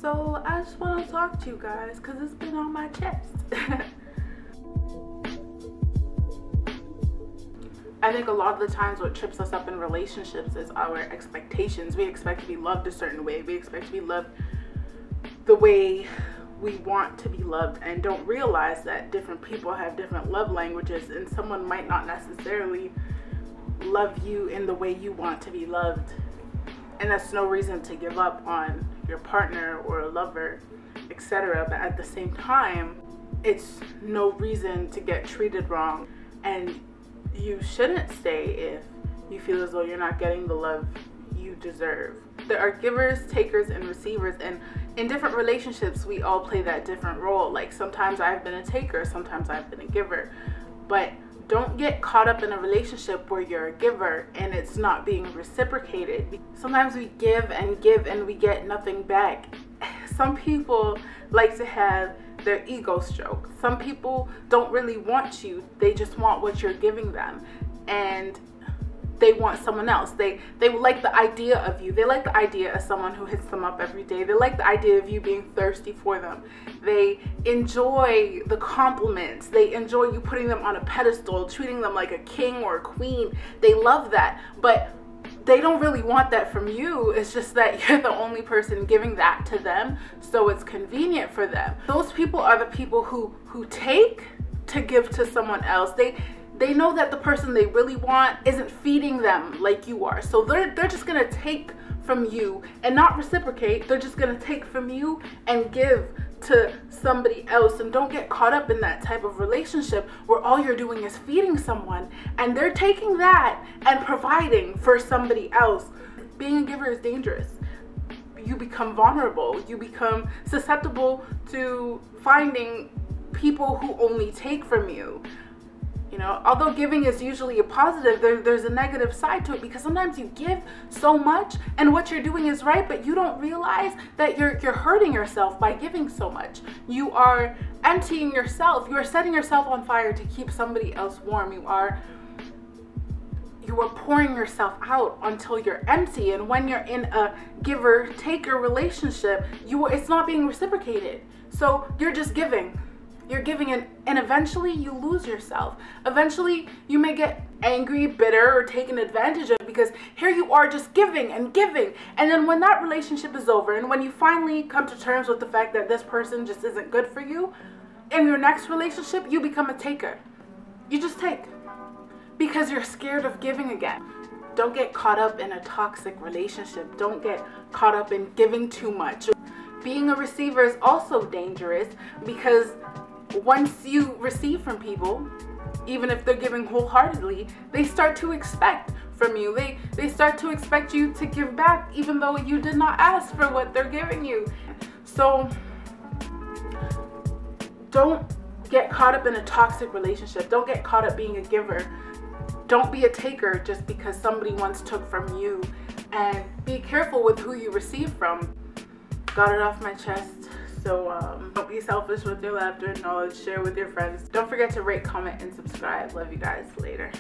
So I just want to talk to you guys because it's been on my chest. I think a lot of the times what trips us up in relationships is our expectations. We expect to be loved a certain way. We expect to be loved the way we want to be loved, and don't realize that different people have different love languages, and someone might not necessarily love you in the way you want to be loved. And that's no reason to give up on your partner or a lover, etc. But at the same time, it's no reason to get treated wrong, and you shouldn't stay if you feel as though you're not getting the love you deserve. There are givers, takers, and receivers, and in different relationships we all play that different role. Like sometimes I've been a taker, sometimes I've been a giver, but don't get caught up in a relationship where you're a giver and it's not being reciprocated. Sometimes we give and we get nothing back. Some people like to have their ego stroked. Some people don't really want you, they just want what you're giving them, and they want someone else. They like the idea of you. They like the idea of someone who hits them up every day. They like the idea of you being thirsty for them. They enjoy the compliments. They enjoy you putting them on a pedestal, treating them like a king or a queen. They love that, but they don't really want that from you. It's just that you're the only person giving that to them, so it's convenient for them. Those people are the people who take to give to someone else. They know that the person they really want isn't feeding them like you are. So they're just gonna take from you and not reciprocate. They're just gonna take from you and give to somebody else. And don't get caught up in that type of relationship where all you're doing is feeding someone and they're taking that and providing for somebody else. Being a giver is dangerous. You become vulnerable. You become susceptible to finding people who only take from you. You know, although giving is usually a positive, there's a negative side to it, because sometimes you give so much and what you're doing is right, but you don't realize that you're hurting yourself by giving so much. You are emptying yourself. You are setting yourself on fire to keep somebody else warm. You are pouring yourself out until you're empty. And when you're in a giver-taker relationship, it's not being reciprocated. So you're just giving. You're giving, and eventually you lose yourself. Eventually you may get angry, bitter, or taken advantage of, because here you are just giving and giving. And then when that relationship is over, and when you finally come to terms with the fact that this person just isn't good for you, in your next relationship, you become a taker. You just take, because you're scared of giving again. Don't get caught up in a toxic relationship. Don't get caught up in giving too much. Being a receiver is also dangerous, because once you receive from people, even if they're giving wholeheartedly, they start to expect from you. They start to expect you to give back, even though you did not ask for what they're giving you. So don't get caught up in a toxic relationship. Don't get caught up being a giver. Don't be a taker just because somebody once took from you. And be careful with who you receive from. Got it off my chest. So don't be selfish with your laughter and knowledge. Share with your friends. Don't forget to rate, comment, and subscribe. Love you guys. Later.